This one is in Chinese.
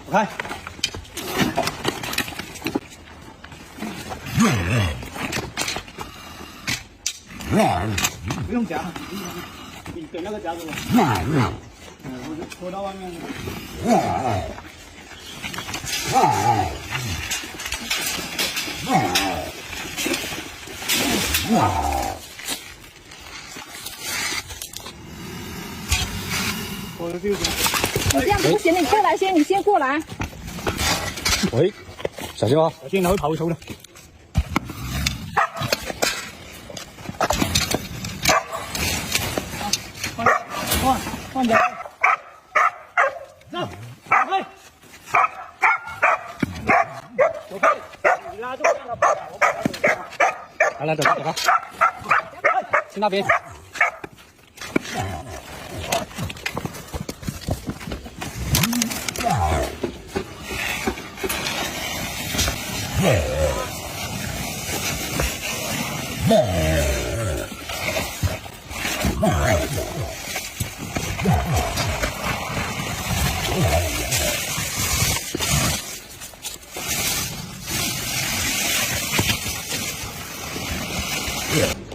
我开。不用夹，你给那个夹子吧。我就拖到外面了。我的弟子，你这样不行，你过来先，你先过来。喂，小心啊！小心，会跑会抽的。换脚，走，走开，走开，你拉住那个把手，我把它走开。来，走吧，走吧，去那边。Yeah.